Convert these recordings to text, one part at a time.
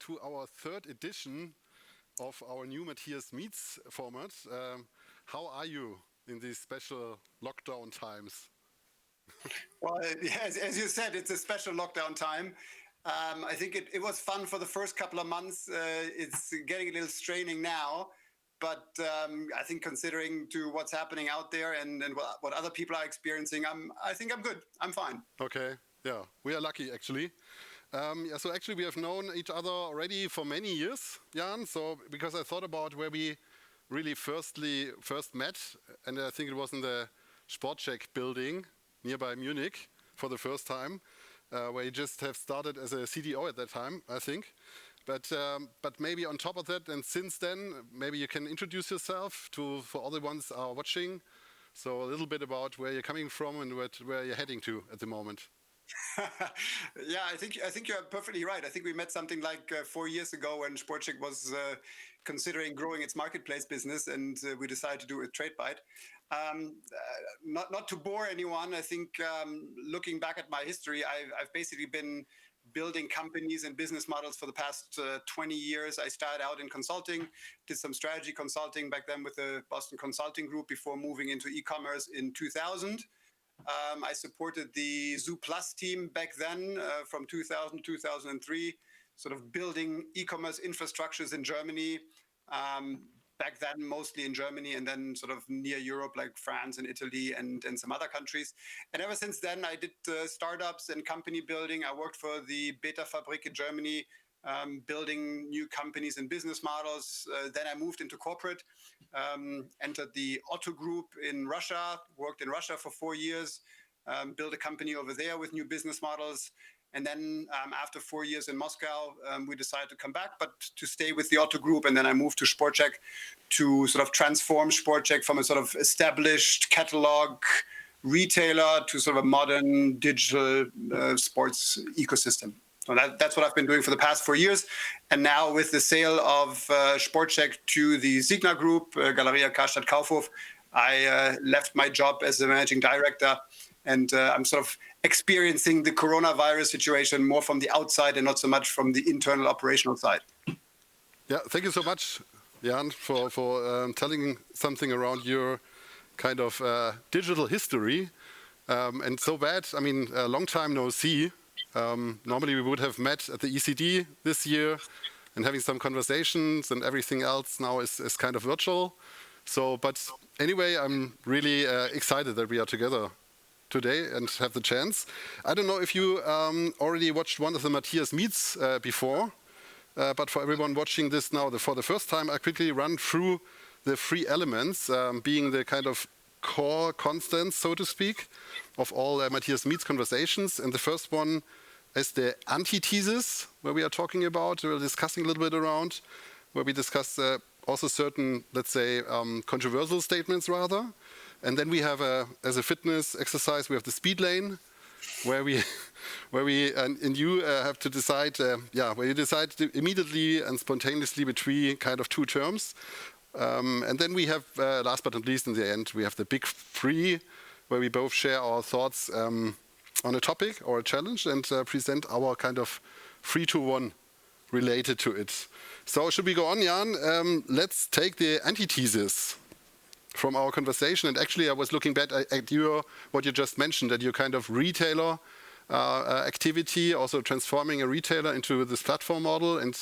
to our third edition of our new Matthias Meets format. How are you in these special lockdown times? Well, as you said, it's a special lockdown time. I think it was fun for the first couple of months. It's getting a little straining now. But I think considering to what's happening out there and what other people are experiencing, I think I'm good. I'm fine. Okay, yeah, we are lucky actually. So actually we have known each other already for many years, Jan. So because I thought about where we really first met, and I think it was in the Sport Scheck building nearby Munich for the first time, where you just have started as a CDO at that time, I think. But maybe on top of that, and since then, maybe you can introduce yourself for all the ones who are watching. So a little bit about where you're coming from and where you're heading to at the moment. Yeah, I think you're perfectly right. I think we met something like 4 years ago when Sport Scheck was considering growing its marketplace business, and we decided to do it with Tradebyte. Not to bore anyone, I think looking back at my history, I've basically been building companies and business models for the past 20 years. I started out in consulting, did some strategy consulting back then with the Boston Consulting Group before moving into e-commerce in 2000. I supported the Zoo Plus team back then from 2000 to 2003, sort of building e-commerce infrastructures in Germany. Back then, mostly in Germany, and then sort of near Europe, like France and Italy and some other countries. And ever since then, I did startups and company building. I worked for the Beta Fabrik in Germany, building new companies and business models. Then I moved into corporate, entered the Otto Group in Russia, worked in Russia for 4 years, built a company over there with new business models. And then after 4 years in Moscow, we decided to come back, but to stay with the Otto Group. And then I moved to Sport Scheck to sort of transform Sport Scheck from a sort of established catalog retailer to sort of a modern digital sports ecosystem. So that's what I've been doing for the past 4 years. And now with the sale of Sport Scheck to the Signa Group, Galeria Karstadt Kaufhof, I left my job as the managing director. And I'm sort of experiencing the coronavirus situation more from the outside and not so much from the internal operational side. Yeah, thank you so much, Jan, for telling something around your kind of digital history. And so bad, I mean, a long time no see. Normally we would have met at the ECD this year and having some conversations, and everything else now is kind of virtual. So, but anyway, I'm really excited that we are together today and have the chance. I don't know if you already watched one of the Matthias Meets before, but for everyone watching this now for the first time, I quickly run through the 3 elements, being the kind of core constants, so to speak, of all Matthias Meets conversations. And the first one is the antithesis, where we are talking about, we're discussing a little bit around, where we discuss also certain, let's say, controversial statements rather. And then we have, as a fitness exercise, we have the Speedlane, where we and you have to decide, where you decide immediately and spontaneously between kind of 2 terms. And then we have, last but not least, in the end, we have the big 3, where we both share our thoughts on a topic or a challenge and present our kind of 3-to-1 related to it. So should we go on, Jan? Let's take the antithesis from our conversation. And actually, I was looking back at what you just mentioned, that your kind of retailer activity, also transforming a retailer into this platform model. And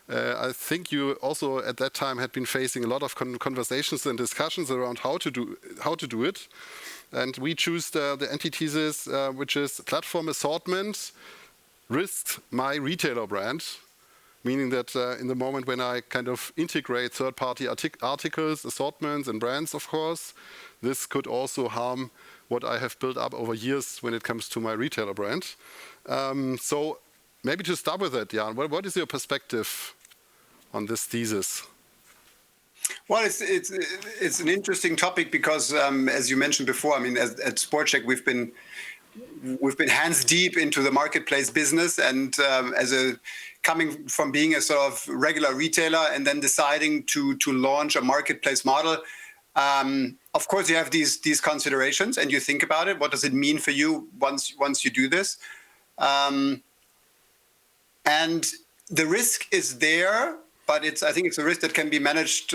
I think you also at that time had been facing a lot of conversations and discussions around how to do it. And we choose the antithesis, which is platform assortment risks my retailer brand. Meaning that in the moment when I kind of integrate third-party articles, assortments, and brands, of course, this could also harm what I have built up over years when it comes to my retailer brand. So maybe to start with that, Jan, what is your perspective on this thesis? Well, it's an interesting topic because, as you mentioned before, I mean, at Sport Scheck, we've been hands deep into the marketplace business, and coming from being a sort of regular retailer and then deciding to launch a marketplace model. Of course, you have these considerations, and you think about it. What does it mean for you once you do this? And the risk is there, but I think it's a risk that can be managed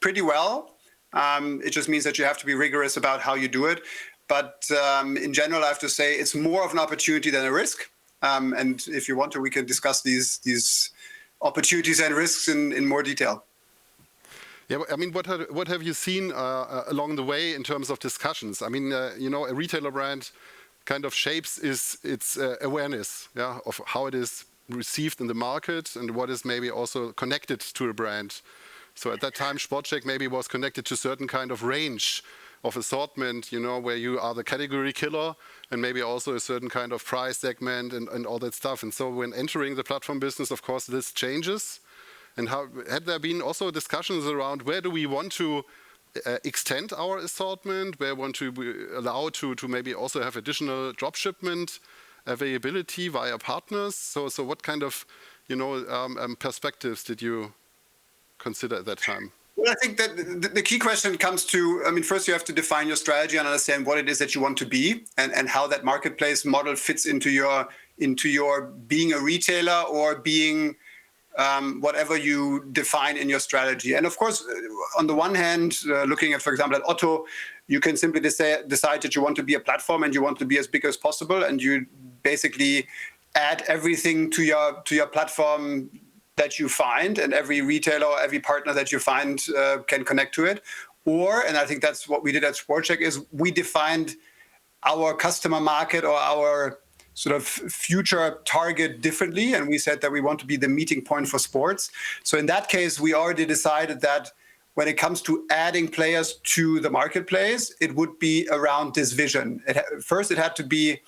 pretty well. It just means that you have to be rigorous about how you do it. But in general, I have to say it's more of an opportunity than a risk. And if you want to, we can discuss these opportunities and risks in more detail. Yeah, I mean, what have you seen along the way in terms of discussions? I mean, you know, a retailer brand kind of shapes its awareness, yeah, of how it is received in the market and what is maybe also connected to a brand. So at that time, Sport Scheck maybe was connected to certain kind of range of assortment, you know, where you are the category killer and maybe also a certain kind of price segment and all that stuff. And so when entering the platform business, of course, this changes. And how had there been also discussions around where do we want to extend our assortment, where want to be allowed to maybe also have additional drop shipment availability via partners? So what kind of, you know, perspectives did you consider at that time? Well, I think that the key question comes to, I mean, first you have to define your strategy and understand what it is that you want to be and how that marketplace model fits into your being a retailer or being whatever you define in your strategy. And of course, on the one hand, looking at, for example, at Otto, you can simply decide that you want to be a platform and you want to be as big as possible, and you basically add everything to your platform that you find, and every retailer or every partner that you find can connect to it. Or, and I think that's what we did at Sport Scheck, is we defined our customer market or our sort of future target differently, and we said that we want to be the meeting point for sports. So in that case, we already decided that when it comes to adding players to the marketplace, it would be around this vision. First, it had to be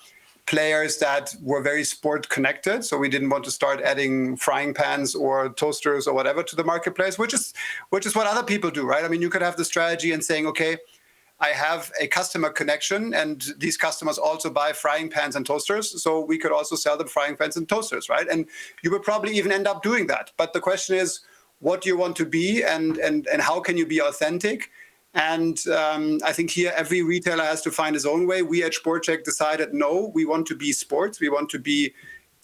players that were very sport connected. So we didn't want to start adding frying pans or toasters or whatever to the marketplace, which is what other people do, right? I mean, you could have the strategy and saying, okay, I have a customer connection and these customers also buy frying pans and toasters. So we could also sell them frying pans and toasters, right? And you would probably even end up doing that. But the question is, what do you want to be and how can you be authentic? And I think here every retailer has to find his own way. We at Sport Scheck decided, no, we want to be sports. We want to be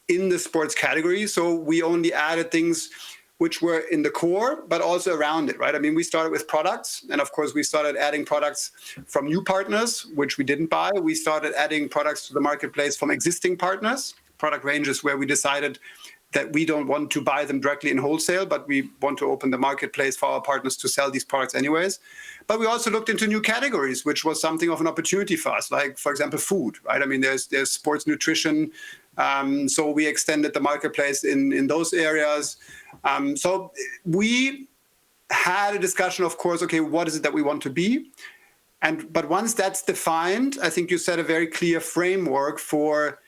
in the sports category. So we only added things which were in the core, but also around it, right? I mean, we started with products. And of course, we started adding products from new partners, which we didn't buy. We started adding products to the marketplace from existing partners, product ranges where we decided that we don't want to buy them directly in wholesale, but we want to open the marketplace for our partners to sell these products anyways. But we also looked into new categories, which was something of an opportunity for us, like, for example, food, right? I mean, there's sports nutrition. So we extended the marketplace in those areas. So we had a discussion, of course, okay, what is it that we want to be? But once that's defined, I think you set a very clear framework for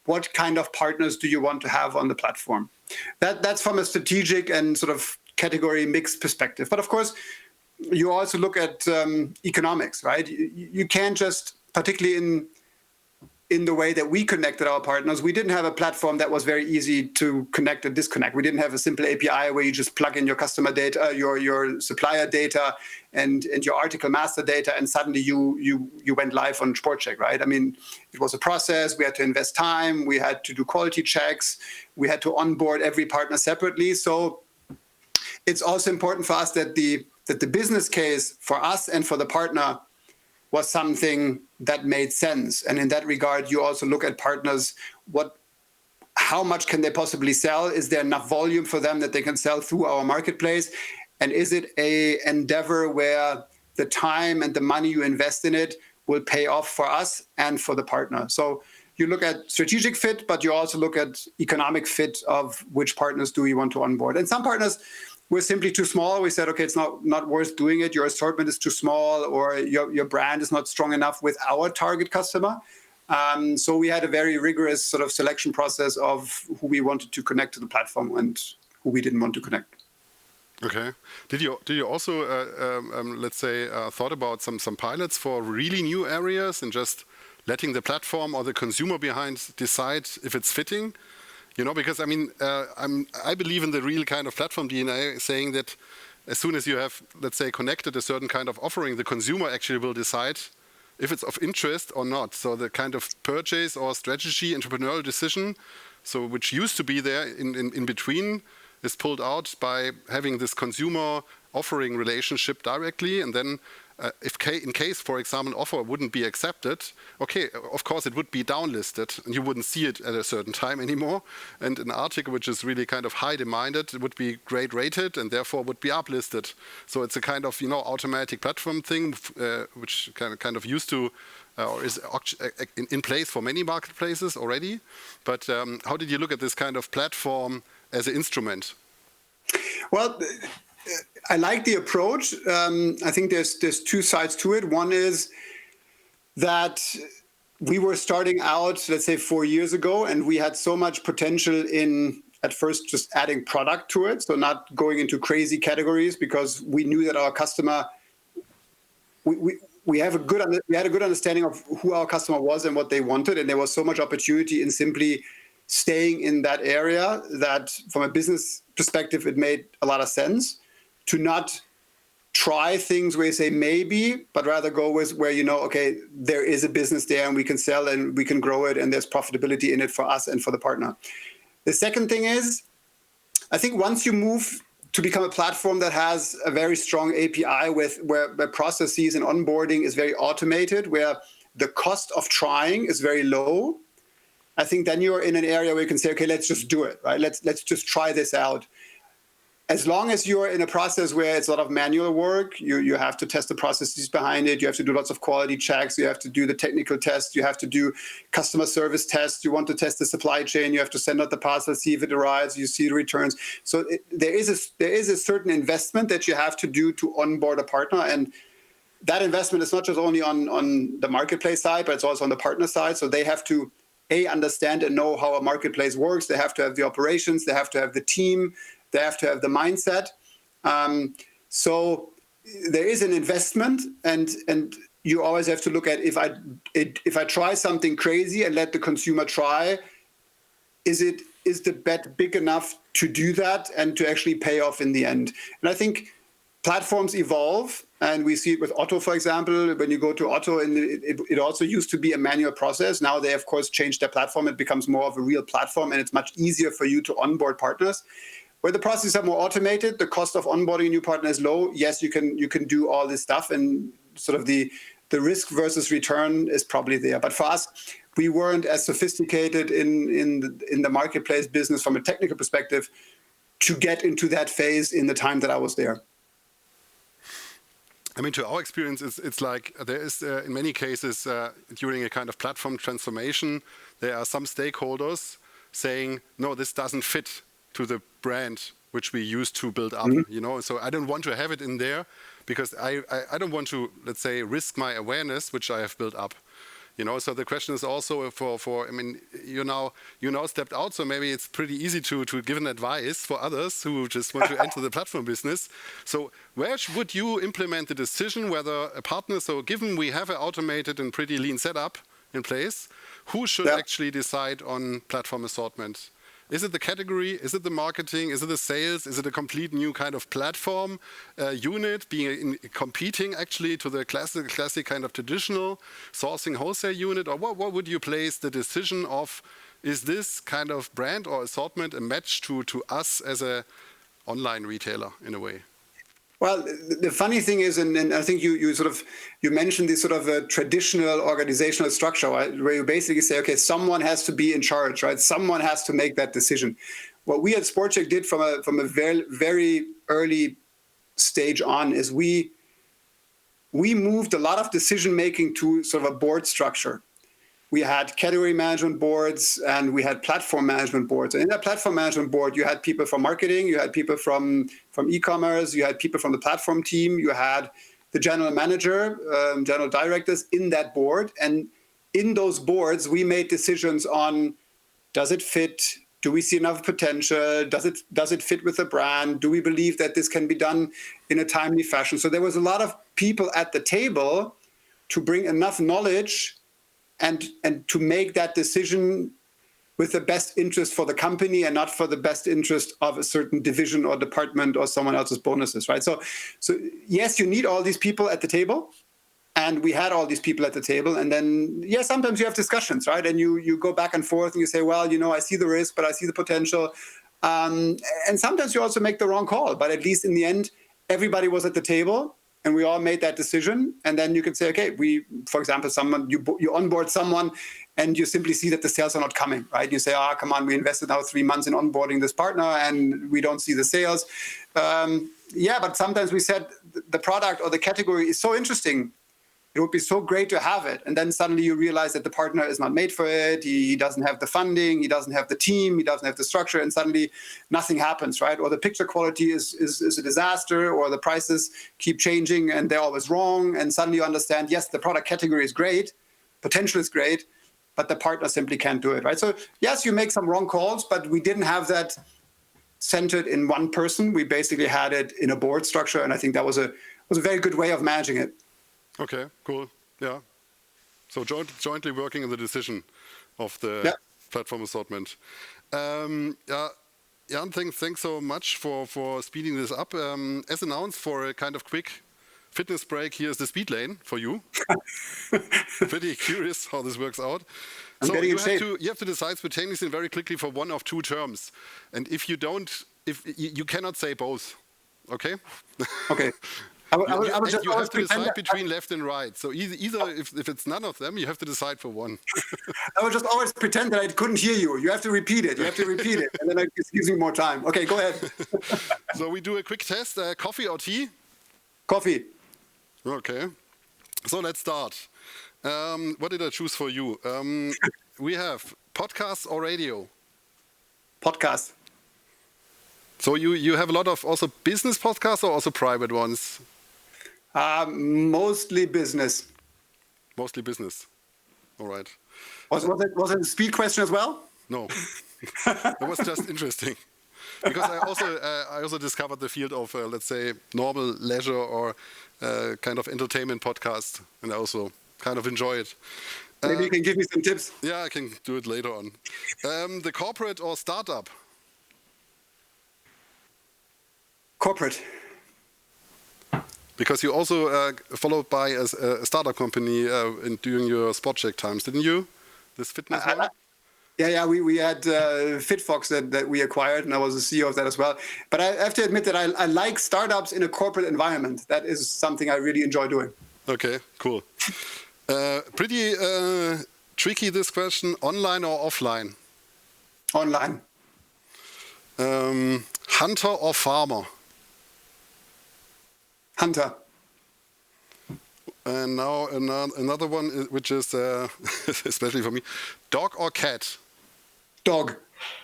what kind of partners do you want to have on the platform. That's from a strategic and sort of category mix perspective. But of course, you also look at economics, right? You can't just, particularly in the way that we connected our partners, we didn't have a platform that was very easy to connect and disconnect. We didn't have a simple API where you just plug in your customer data, your supplier data, and your article master data, and suddenly you went live on Sport Scheck, right? I mean, it was a process. We had to invest time. We had to do quality checks. We had to onboard every partner separately. So it's also important for us that the business case for us and for the partner was something that made sense. And in that regard, you also look at partners, how much can they possibly sell? Is there enough volume for them that they can sell through our marketplace? And is it an endeavor where the time and the money you invest in it will pay off for us and for the partner? So you look at strategic fit, but you also look at economic fit of which partners do you want to onboard. And some partners were simply too small. We said, okay, it's not worth doing it. Your assortment is too small, or your brand is not strong enough with our target customer. So we had a very rigorous sort of selection process of who we wanted to connect to the platform and who we didn't want to connect. Okay. Did you also let's say thought about some pilots for really new areas and just letting the platform or the consumer behind decide if it's fitting? You know, because I mean, I believe in the real kind of platform DNA, saying that as soon as you have, let's say, connected a certain kind of offering, the consumer actually will decide if it's of interest or not. So the kind of purchase or strategy, entrepreneurial decision, so which used to be there in between, is pulled out by having this consumer offering relationship directly, and then in case, for example, an offer wouldn't be accepted, okay, of course it would be downlisted and you wouldn't see it at a certain time anymore. And an article which is really kind of high demanded, it would be great rated and therefore would be uplisted. So it's a kind of, automatic platform thing, which kind of used to, or is in place for many marketplaces already. But how did you look at this kind of platform as an instrument? Well, I like the approach. I think there's two sides to it. One is that we were starting out, let's say 4 years ago, and we had so much potential in, at first, just adding product to it. So not going into crazy categories, because we knew that our customer, we had a good understanding of who our customer was and what they wanted. And there was so much opportunity in simply staying in that area that from a business perspective, it made a lot of sense to not try things where you say maybe, but rather go with where okay, there is a business there and we can sell and we can grow it and there's profitability in it for us and for the partner. The second thing is, I think once you move to become a platform that has a very strong API where processes and onboarding is very automated, where the cost of trying is very low, I think then you're in an area where you can say, okay, let's just do it, right? Let's just try this out. As long as you're in a process where it's a lot of manual work, you have to test the processes behind it, you have to do lots of quality checks, you have to do the technical tests, you have to do customer service tests, you want to test the supply chain, you have to send out the parcel, see if it arrives, you see the returns. So there is a certain investment that you have to do to onboard a partner, and that investment is not just only on the marketplace side, but it's also on the partner side. So they have to understand and know how a marketplace works, they have to have the operations, they have to have the team, they have to have the mindset. So there is an investment, and you always have to look at if I try something crazy and let the consumer try, is the bet big enough to do that and to actually pay off in the end? And I think platforms evolve, and we see it with Otto, for example. When you go to Otto, and it also used to be a manual process. Now they, of course, changed their platform. It becomes more of a real platform, and it's much easier for you to onboard partners. Where the processes are more automated, the cost of onboarding a new partner is low. Yes, you can do all this stuff, and sort of the risk versus return is probably there. But for us, we weren't as sophisticated in the marketplace business from a technical perspective to get into that phase in the time that I was there. I mean, to our experience, it's like there is, in many cases, during a kind of platform transformation, there are some stakeholders saying, no, this doesn't fit to the brand which we used to build up, So I don't want to have it in there because I don't want to, let's say, risk my awareness, which I have built up. So the question is also for I mean, you now stepped out, so maybe it's pretty easy to give an advice for others who just want to enter the platform business. So where would you implement the decision whether a partner, so given we have an automated and pretty lean setup in place, who should actually decide on platform assortment? Is it the category? Is it the marketing? Is it the sales? Is it a complete new kind of platform unit competing actually to the classic kind of traditional sourcing wholesale unit? Or what would you place the decision of, is this kind of brand or assortment a match to us as a online retailer in a way? Well, the funny thing is, and I think you mentioned this sort of a traditional organizational structure, right? Where you basically say, okay, someone has to be in charge, right? Someone has to make that decision. What we at Sport Scheck did from a very, very early stage on is we moved a lot of decision making to sort of a board structure. We had category management boards and we had platform management boards. And in that platform management board, you had people from marketing, you had people from e-commerce, you had people from the platform team, you had the general manager, general directors in that board. And in those boards, we made decisions on, does it fit? Do we see enough potential? Does it fit with the brand? Do we believe that this can be done in a timely fashion? So there was a lot of people at the table to bring enough knowledge and to make that decision with the best interest for the company and not for the best interest of a certain division or department or someone else's bonuses, right? So yes, you need all these people at the table, And we had all these people at the table. And then, sometimes you have discussions, right? And you go back and forth and you say, well, I see the risk, but I see the potential. And sometimes you also make the wrong call. But at least in the end, everybody was at the table and we all made that decision. And then you can say, okay, for example, you onboard someone and you simply see that the sales are not coming, right? You say, come on, we invested now 3 months in onboarding this partner and we don't see the sales. But sometimes we said the product or the category is so interesting. It would be so great to have it. And then suddenly you realize that the partner is not made for it. He doesn't have the funding. He doesn't have the team. He doesn't have the structure. And suddenly nothing happens, right? Or the picture quality is a disaster, or the prices keep changing and they're always wrong. And suddenly you understand, yes, the product category is great. Potential is great, but the partner simply can't do it, right? So yes, you make some wrong calls, but we didn't have that centered in one person. We basically had it in a board structure. And I think that was a very good way of managing it. Okay, cool. Yeah. So jointly working on the decision of the platform assortment. Jan, thanks so much for speeding this up. As announced, for a kind of quick fitness break, here's the Speedlane for you. Pretty curious how this works out. I'm getting in shape. You have to decide spontaneously and very quickly for one of two terms. And if you cannot say both, okay? Okay. You have to decide between left and right. So either if it's none of them, you have to decide for one. I would just always pretend that I couldn't hear you. You have to repeat it. And then it's using more time. Okay, go ahead. So we do a quick test. Coffee or tea? Coffee. Okay. So let's start. What did I choose for you? We have podcast or radio? Podcast. So you have a lot of also business podcasts or also private ones? Mostly business. Mostly business. All right. Was it a speed question as well? No. It was just interesting. Because I also discovered the field of, let's say, normal leisure or kind of entertainment podcast. And I also kind of enjoy it. Maybe you can give me some tips. Yeah, I can do it later on. The corporate or startup? Corporate. Because you also followed by a startup company during your Sport Scheck times, didn't you? This fitness one? Yeah. We had fitfox that we acquired, and I was the CEO of that as well. But I have to admit that I like startups in a corporate environment. That is something I really enjoy doing. Okay, cool. Pretty tricky, this question. Online or offline? Online. Hunter or farmer? Hunter. And now another one, which is especially for me, dog or cat? Dog.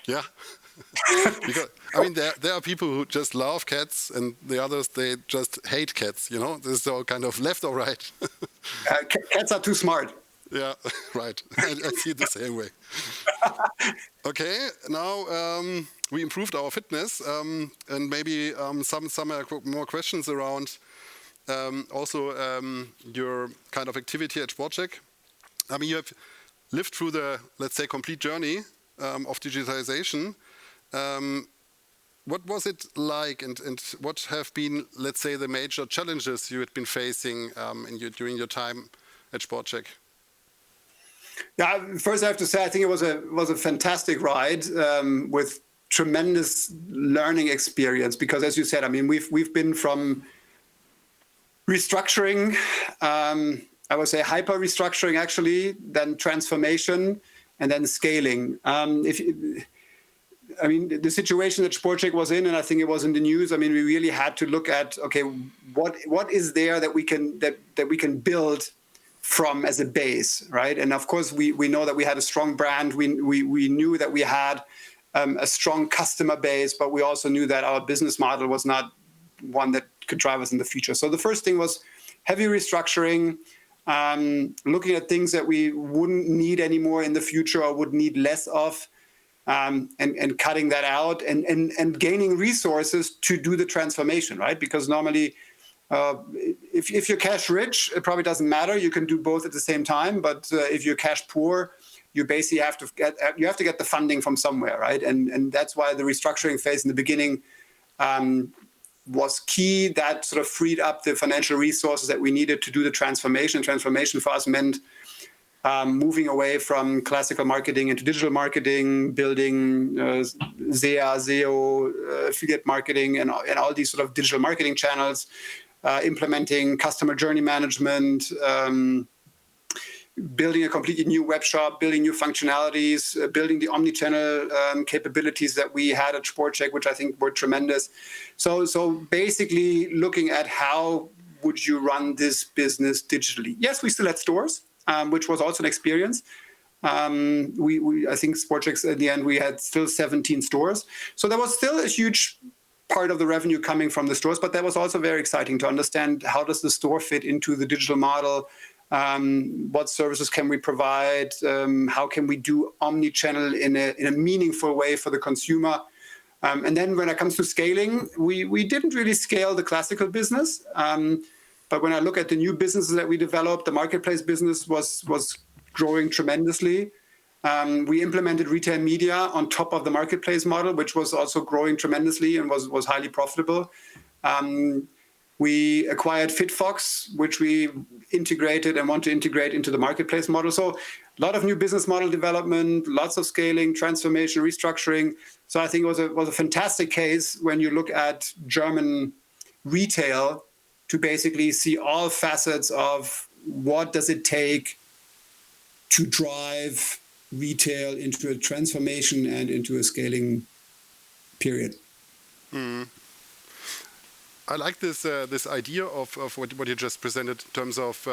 Yeah. Because I mean, there are people who just love cats, and the others they just hate cats. This is all kind of left or right. Cats are too smart. Yeah, right. I see it the same way. Okay, now we improved our fitness, and maybe some more questions around also your kind of activity at Sport Scheck. I mean, you have lived through the, let's say, complete journey of digitalization. What was it like, and what have been, let's say, the major challenges you had been facing during your time at Sport Scheck? Yeah, first I have to say I think it was a fantastic ride with tremendous learning experience, because as you said, I mean we've been from restructuring, I would say hyper restructuring actually, then transformation, and then scaling. I mean the situation that Sport Scheck was in, and I think it was in the news. I mean we really had to look at, okay, what is there that we can build from as a base, right? And of course, we know that we had a strong brand. We knew that we had a strong customer base, but we also knew that our business model was not one that could drive us in the future. So the first thing was heavy restructuring, looking at things that we wouldn't need anymore in the future or would need less of, and cutting that out and gaining resources to do the transformation, right? Because normally, if you're cash rich, it probably doesn't matter. You can do both at the same time. But if you're cash poor, you basically have to get the funding from somewhere, right? And that's why the restructuring phase in the beginning was key. That sort of freed up the financial resources that we needed to do the transformation. Transformation for us meant moving away from classical marketing into digital marketing, building SEO, affiliate marketing, and all these sort of digital marketing channels, implementing customer journey management, building a completely new web shop, building new functionalities, building the omni-channel capabilities that we had at Sport Scheck, which I think were tremendous. So basically looking at how would you run this business digitally. Yes, we still had stores, which was also an experience. I think Sport Scheck, at the end, we had still 17 stores. So there was still a huge part of the revenue coming from the stores, but that was also very exciting to understand how does the store fit into the digital model. What services can we provide? How can we do omni-channel in a meaningful way for the consumer? And then when it comes to scaling, we didn't really scale the classical business. But when I look at the new businesses that we developed, the marketplace business was growing tremendously. We implemented retail media on top of the marketplace model, which was also growing tremendously and was highly profitable. We acquired fitfox, which we integrated and want to integrate into the marketplace model. So a lot of new business model development, lots of scaling, transformation, restructuring. So I think it was a fantastic case when you look at German retail to basically see all facets of what does it take to drive retail into a transformation and into a scaling period. Mm. I like this idea of what you just presented in terms of,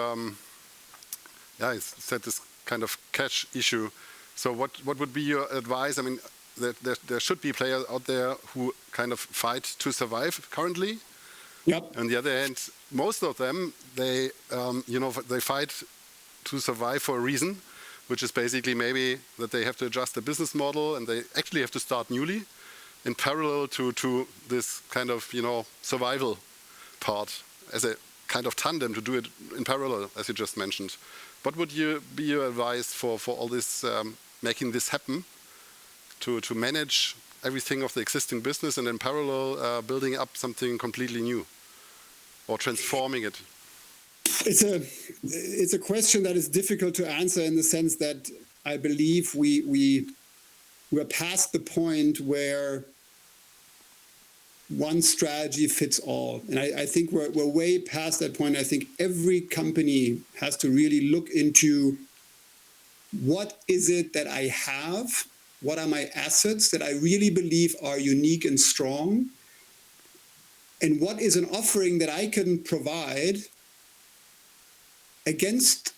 you said this kind of cash issue. So what would be your advice? I mean, there should be players out there who kind of fight to survive currently. Yep. On the other hand, most of them, they fight to survive for a reason, which is basically maybe that they have to adjust the business model and they actually have to start newly in parallel to this kind of, survival part as a kind of tandem to do it in parallel, as you just mentioned. What would be your advice for all this, making this happen, to manage everything of the existing business and in parallel building up something completely new or transforming it? It's a question that is difficult to answer in the sense that I believe we're past the point where one strategy fits all. And I think we're way past that point. I think every company has to really look into what is it that I have? What are my assets that I really believe are unique and strong? And what is an offering that I can provide against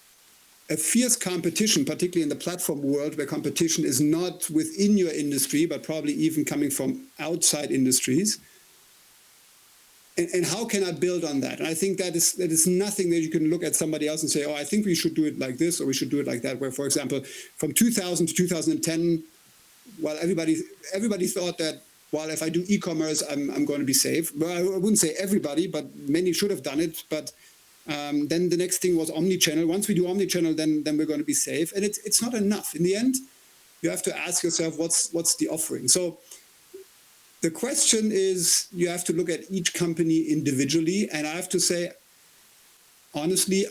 a fierce competition, particularly in the platform world where competition is not within your industry, but probably even coming from outside industries. And how can I build on that? And I think that is nothing that you can look at somebody else and say, oh, I think we should do it like this, or we should do it like that. Where, for example, from 2000 to 2010, well, everybody thought that, well, if I do e-commerce, I'm going to be safe. Well, I wouldn't say everybody, but many should have done it. But then the next thing was omnichannel. Once we do omnichannel, then we're going to be safe. And it's not enough. In the end, you have to ask yourself, what's the offering? So the question is, you have to look at each company individually. And I have to say, honestly,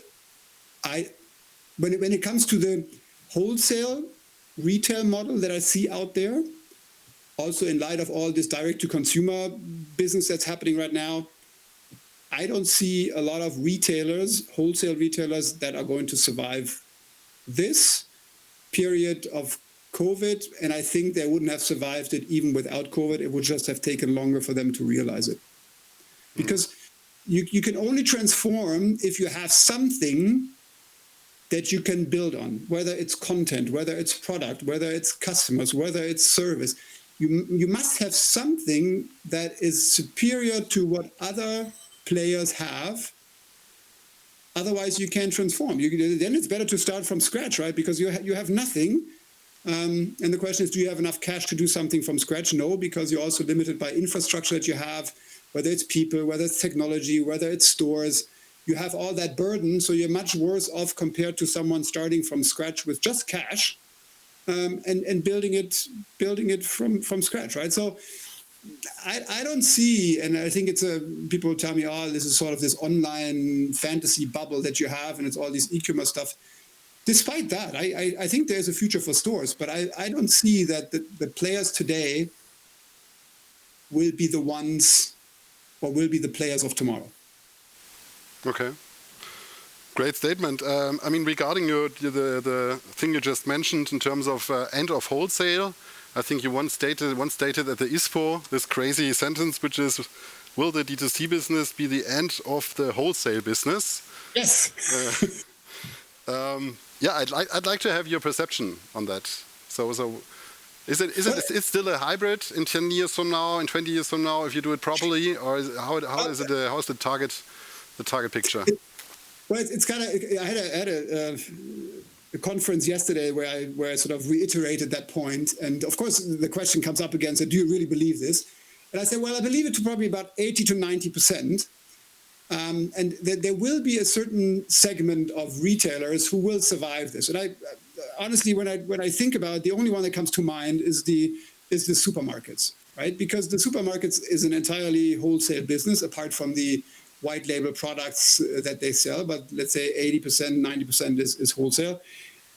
when it comes to the wholesale retail model that I see out there, also in light of all this direct-to-consumer business that's happening right now, I don't see a lot of wholesale retailers that are going to survive this period of COVID. And I think they wouldn't have survived it even without COVID. It would just have taken longer for them to realize it. Because you can only transform if you have something that you can build on, whether it's content, whether it's product, whether it's customers, whether it's service. You must have something that is superior to what other players have. Otherwise, you can't transform. Then it's better to start from scratch, right? Because you have nothing. And the question is, do you have enough cash to do something from scratch? No, because you're also limited by infrastructure that you have, whether it's people, whether it's technology, whether it's stores. You have all that burden, so you're much worse off compared to someone starting from scratch with just cash and building it from scratch, right? So I don't see, and I think it's people tell me, oh, this is sort of this online fantasy bubble that you have, and it's all this e-commerce stuff. Despite that, I think there's a future for stores, but I don't see that the players today will be the ones or will be the players of tomorrow. Okay. Great statement. I mean, regarding the thing you just mentioned in terms of end of wholesale, I think you once stated at the ISPO this crazy sentence, which is, will the D2C business be the end of the wholesale business? Yes. Yeah, I'd like to have your perception on that. So is it still a hybrid in 10 years from now, in 20 years from now, if you do it properly, or how's the target picture? Well, it's kind of. I had a conference yesterday where I sort of reiterated that point, and of course the question comes up again. So, do you really believe this? And I said, well, I believe it to probably about 80 to 90%. And there will be a certain segment of retailers who will survive this. And I honestly, when I think about it, the only one that comes to mind is the supermarkets, right? Because the supermarkets is an entirely wholesale business, apart from the white label products that they sell. But let's say 80%, 90% is wholesale.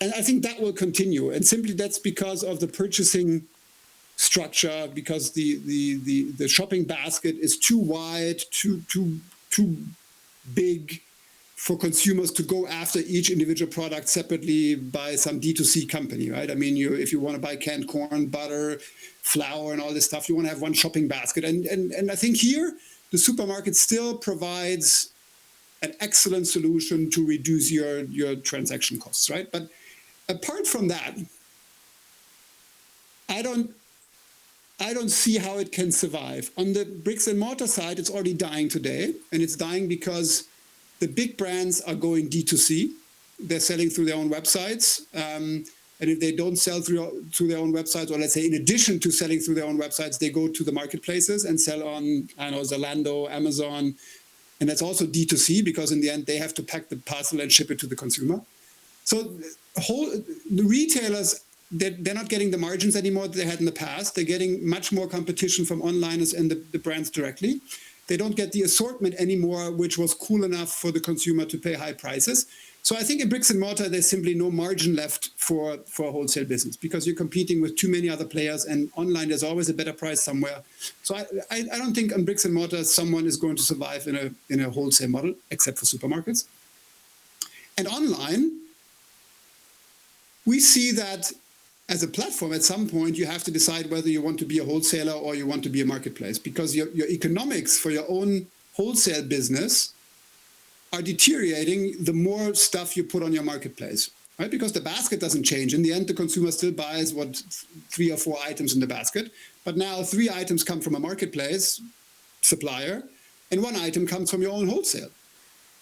And I think that will continue. And simply that's because of the purchasing structure, because the shopping basket is too wide, too big for consumers to go after each individual product separately by some D2C company, right? I mean, if you want to buy canned corn, butter, flour, and all this stuff, you want to have one shopping basket. And I think here, the supermarket still provides an excellent solution to reduce your transaction costs, right? But apart from that, I don't see how it can survive. On the bricks and mortar side, it's already dying today, and it's dying because the big brands are going D2C. They're selling through their own websites, and if they don't sell through their own websites, or let's say in addition to selling through their own websites, they go to the marketplaces and sell on, I don't know, Zalando, Amazon, and that's also D2C because in the end they have to pack the parcel and ship it to the consumer. So the retailers, they're not getting the margins anymore that they had in the past. They're getting much more competition from onliners and the brands directly. They don't get the assortment anymore, which was cool enough for the consumer to pay high prices. So I think in bricks and mortar, there's simply no margin left for a wholesale business because you're competing with too many other players, and online there's always a better price somewhere. So I don't think on bricks and mortar someone is going to survive in a wholesale model, except for supermarkets. And online, we see that as a platform, at some point, you have to decide whether you want to be a wholesaler or you want to be a marketplace, because your economics for your own wholesale business are deteriorating the more stuff you put on your marketplace, right? Because the basket doesn't change. In the end, the consumer still buys 3 or 4 items in the basket, but now 3 items come from a marketplace supplier, and 1 item comes from your own wholesale.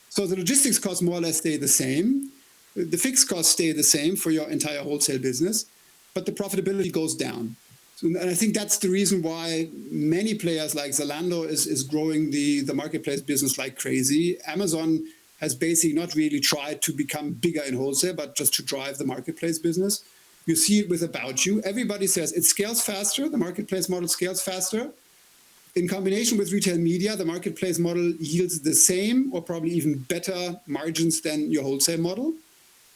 So the logistics costs more or less stay the same. The fixed costs stay the same for your entire wholesale business, but the profitability goes down. So, and I think that's the reason why many players like Zalando is growing the marketplace business like crazy. Amazon has basically not really tried to become bigger in wholesale, but just to drive the marketplace business. You see it with About You. Everybody says it scales faster. The marketplace model scales faster. In combination with retail media, the marketplace model yields the same or probably even better margins than your wholesale model.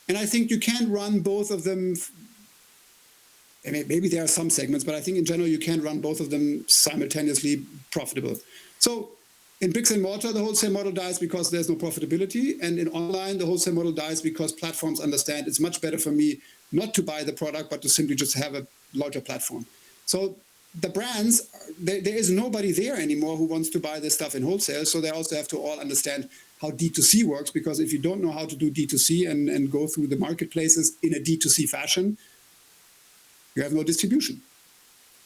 And I think you can't run both of them. I mean, maybe there are some segments, but I think in general, you can't run both of them simultaneously profitable. So in bricks and mortar, the wholesale model dies because there's no profitability. And in online, the wholesale model dies because platforms understand it's much better for me not to buy the product, but to simply just have a larger platform. So the brands, there is nobody there anymore who wants to buy this stuff in wholesale. So they also have to all understand how D2C works, because if you don't know how to do D2C and go through the marketplaces in a D2C fashion, you have no distribution.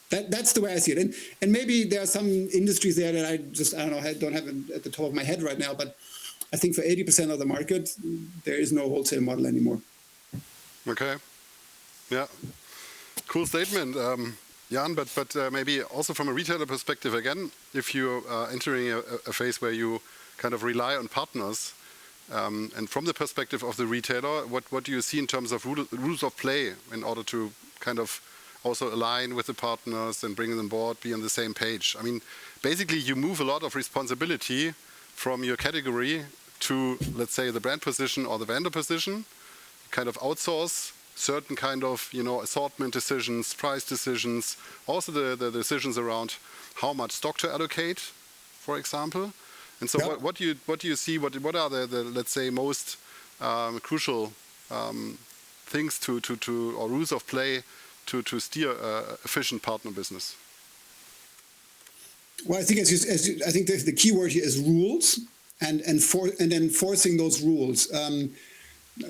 That's the way I see it. And maybe there are some industries there that I don't know, I don't have it at the top of my head right now, but I think for 80% of the market, there is no wholesale model anymore. Okay. Yeah. Cool statement, Jan, but maybe also from a retailer perspective, again, if you're entering a phase where you kind of rely on partners, and from the perspective of the retailer, what do you see in terms of rules of play in order to kind of also align with the partners and bring them on board, be on the same page. I mean, basically you move a lot of responsibility from your category to, let's say, the brand position or the vendor position, kind of outsource certain kind of, assortment decisions, price decisions, also the decisions around how much stock to allocate, for example. And so what do you see, what are the let's say, most crucial things to or rules of play to steer efficient partner business? Well, I think I think the key word here is rules and enforcing those rules.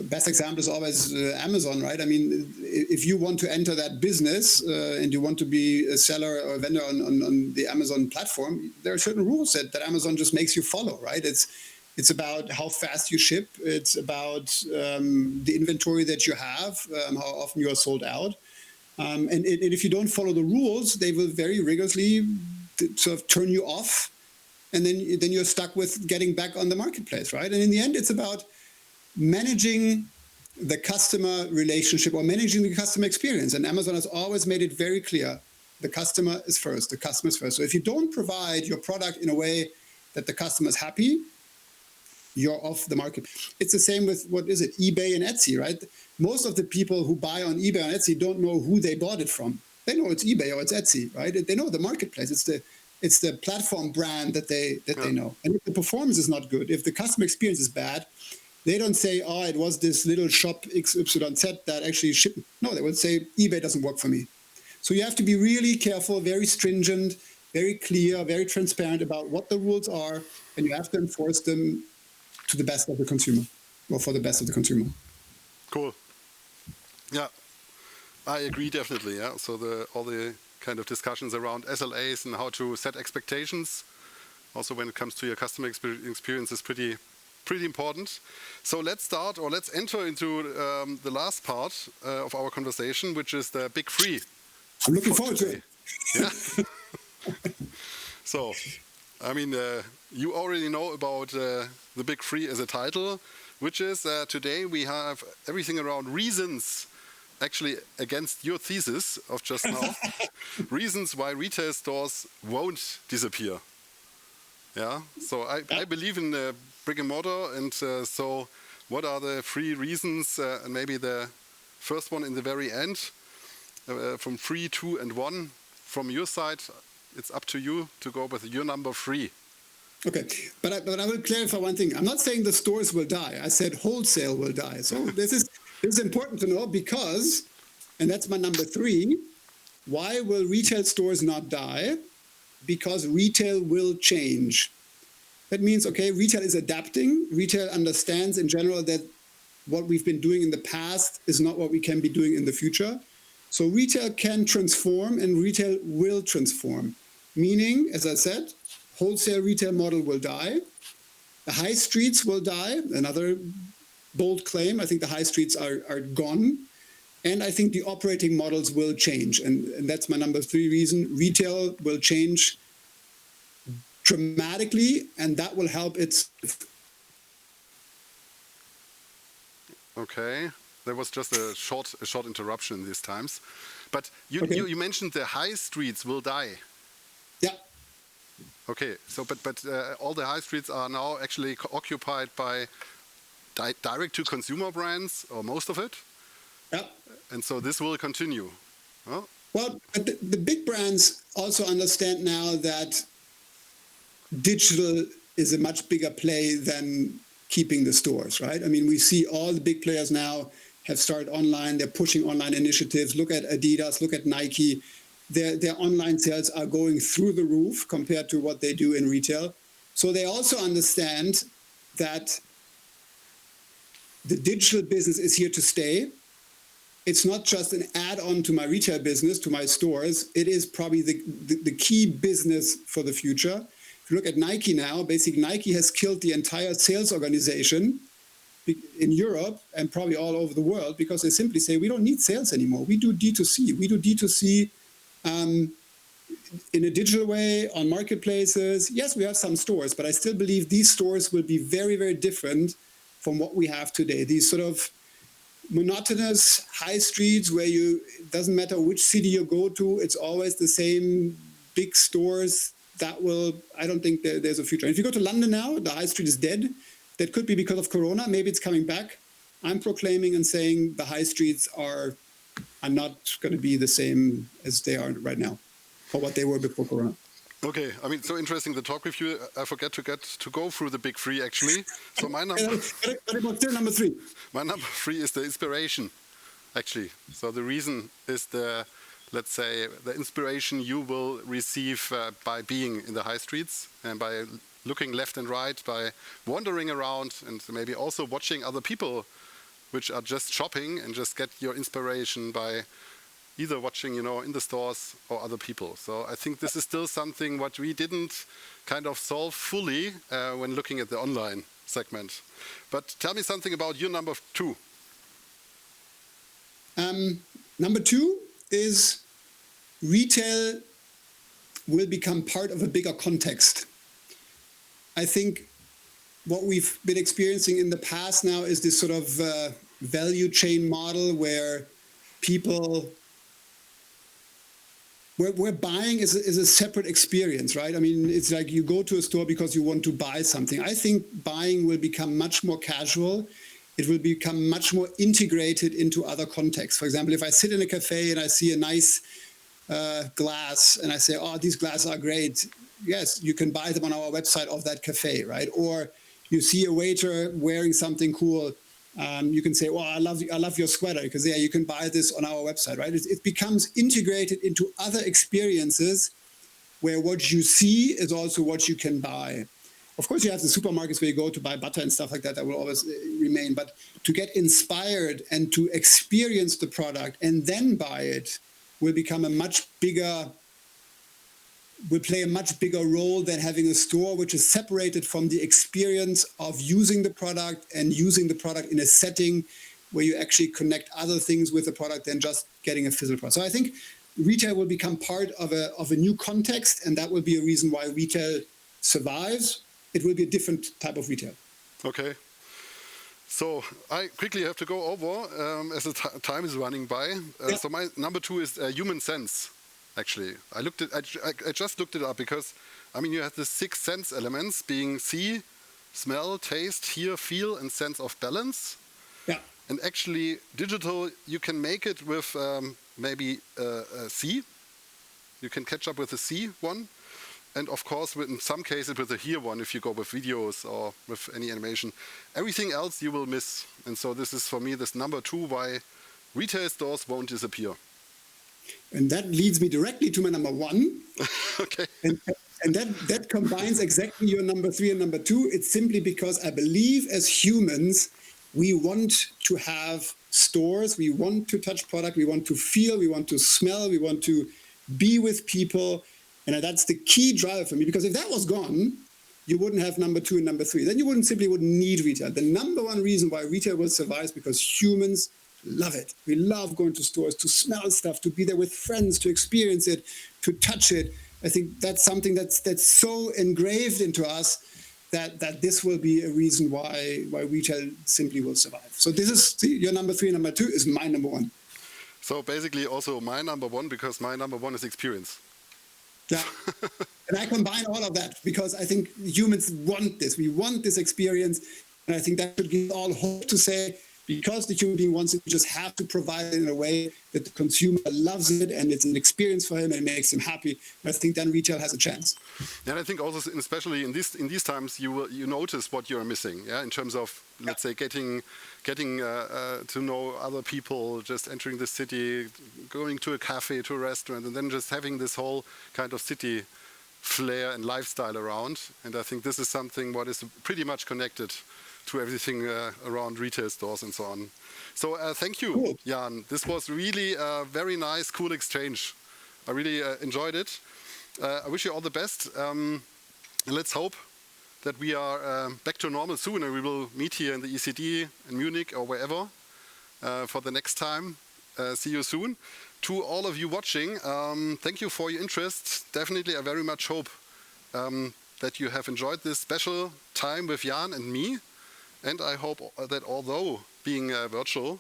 Best example is always Amazon, right? I mean, if you want to enter that business and you want to be a seller or a vendor on the Amazon platform, there are certain rules that Amazon just makes you follow, right? It's about how fast you ship. It's about the inventory that you have, how often you are sold out. And if you don't follow the rules, they will very rigorously sort of turn you off, and then you're stuck with getting back on the marketplace, right? And in the end, it's about managing the customer relationship or managing the customer experience. And Amazon has always made it very clear, the customer is first, the customer is first. So if you don't provide your product in a way that the customer is happy, you're off the market. It's the same with, eBay and Etsy, right? Most of the people who buy on eBay and Etsy don't know who they bought it from. They know it's eBay or it's Etsy, right? They know the marketplace. It's the platform brand that they know. And if the performance is not good, if the customer experience is bad, they don't say, oh, it was this little shop XYZ that actually shipped. No, they would say, eBay doesn't work for me. So you have to be really careful, very stringent, very clear, very transparent about what the rules are, and you have to enforce them to the best of the consumer, or for the best of the consumer. Cool. Yeah, I agree definitely. Yeah, so all the kind of discussions around SLAs and how to set expectations, also when it comes to your customer experience, is pretty important. So let's enter into the last part of our conversation, which is the big three. I'm looking forward to it. Yeah. So, I mean, you already know about the big three as a title, which is today we have everything around reasons, actually against your thesis of just now, reasons why retail stores won't disappear. Yeah, so I believe in brick and mortar, and so what are the three reasons, and maybe the first one in the very end, from 3, 2, and 1, from your side, it's up to you to go with your number 3. Okay, but I will clarify one thing. I'm not saying the stores will die. I said wholesale will die. So this is important to know, because, and that's my number 3, why will retail stores not die? Because retail will change. That means, okay, retail is adapting. Retail understands in general that what we've been doing in the past is not what we can be doing in the future. So retail can transform, and retail will transform. Meaning, as I said, wholesale retail model will die. The high streets will die. Another bold claim. I think the high streets are gone. And I think the operating models will change. And that's my number 3 reason. Retail will change dramatically, and that will help its... Okay, there was just a short interruption these times. But you mentioned the high streets will die. Yeah. Okay, so but all the high streets are now actually occupied by direct-to-consumer brands, or most of it. Yeah. And so this will continue. Huh? Well, but the big brands also understand now that digital is a much bigger play than keeping the stores, right? I mean, we see all the big players now have started online. They're pushing online initiatives. Look at Adidas, look at Nike. Their online sales are going through the roof compared to what they do in retail. So they also understand that the digital business is here to stay. It's not just an add-on to my retail business, to my stores. It is probably the key business for the future. If you look at Nike now, basically Nike has killed the entire sales organization in Europe and probably all over the world, because they simply say, we don't need sales anymore. We do D2C. We do D2C in a digital way on marketplaces. Yes, we have some stores, but I still believe these stores will be very, very different from what we have today. These sort of monotonous high streets where it doesn't matter which city you go to, it's always the same big stores. I don't think there's a future. And if you go to London now, the high street is dead. That could be because of Corona. Maybe it's coming back. I'm proclaiming and saying the high streets are not going to be the same as they are right now, or what they were before Corona. Okay, I mean, so interesting the talk with you. I forget to go through the big three actually. So my number. But it was still number 3. My number 3 is the inspiration, actually. So the reason is let's say, the inspiration you will receive by being in the high streets and by looking left and right, by wandering around, and maybe also watching other people which are just shopping, and just get your inspiration by either watching, in the stores or other people. So I think this is still something what we didn't kind of solve fully when looking at the online segment. But tell me something about your number 2. Number 2 is retail will become part of a bigger context. I think what we've been experiencing in the past now is this sort of value chain model where where buying is a separate experience, right? I mean, it's like you go to a store because you want to buy something. I think buying will become much more casual. It will become much more integrated into other contexts. For example, if I sit in a cafe and I see a nice glass and I say, oh, these glasses are great. Yes, you can buy them on our website of that cafe, right? Or you see a waiter wearing something cool. You can say, well, I love your sweater, because you can buy this on our website, right? It becomes integrated into other experiences where what you see is also what you can buy. Of course, you have the supermarkets where you go to buy butter and stuff like that. That will always remain. But to get inspired and to experience the product and then buy it will play a much bigger role than having a store which is separated from the experience of using the product and using the product in a setting where you actually connect other things with the product than just getting a physical product. So I think retail will become part of a new context, and that will be a reason why retail survives. It will be a different type of retail. Okay. So I quickly have to go over as the time is running by. So my number 2 is human sense. Actually, I just looked it up because, I mean, you have the 6 sense elements being see, smell, taste, hear, feel, and sense of balance. Yeah. And actually, digital, you can make it with maybe a see. You can catch up with the see one. And of course, in some cases, with the hear one, if you go with videos or with any animation. Everything else you will miss. And so this is, for me, this number 2, why retail stores won't disappear. And that leads me directly to my number 1. Okay. And that combines exactly your number 3 and number 2. It's simply because I believe as humans, we want to have stores, we want to touch product, we want to feel, we want to smell, we want to be with people. And that's the key driver for me, because if that was gone, you wouldn't have number 2 and number 3. Then you wouldn't need retail. The number 1 reason why retail will survive is because humans love it. We love going to stores, to smell stuff, to be there with friends, to experience it, to touch it. I think that's something that's so engraved into us that this will be a reason why retail simply will survive. So this is your number 3 and number 2 is my number 1. So basically also my number 1, because my number 1 is experience. Yeah. And I combine all of that because I think humans want this. We want this experience. And I think that should give all hope to say, because the human being wants it, we just have to provide it in a way that the consumer loves it and it's an experience for him and it makes him happy. I think then retail has a chance. And I think also, especially in these times, you notice what you're missing. Yeah, in terms of, let's say, getting to know other people, just entering the city, going to a cafe, to a restaurant, and then just having this whole kind of city flair and lifestyle around. And I think this is something what is pretty much connected to everything around retail stores and so on. So thank you, cool. Jan. This was really a very nice, cool exchange. I really enjoyed it. I wish you all the best. And let's hope that we are back to normal soon and we will meet here in the ECD in Munich or wherever for the next time. See you soon. To all of you watching, thank you for your interest. Definitely, I very much hope that you have enjoyed this special time with Jan and me. And I hope that although being virtual,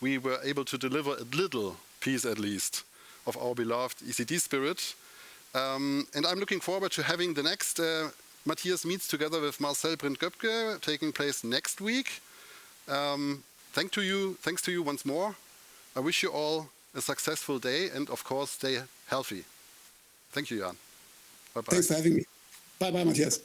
we were able to deliver a little piece, at least, of our beloved ECD spirit. And I'm looking forward to having the next Matthias Meets together with Marcel Brink-Göpke taking place next week. Thanks to you once more. I wish you all a successful day and, of course, stay healthy. Thank you, Jan. Bye-bye. Thanks for having me. Bye-bye, Matthias.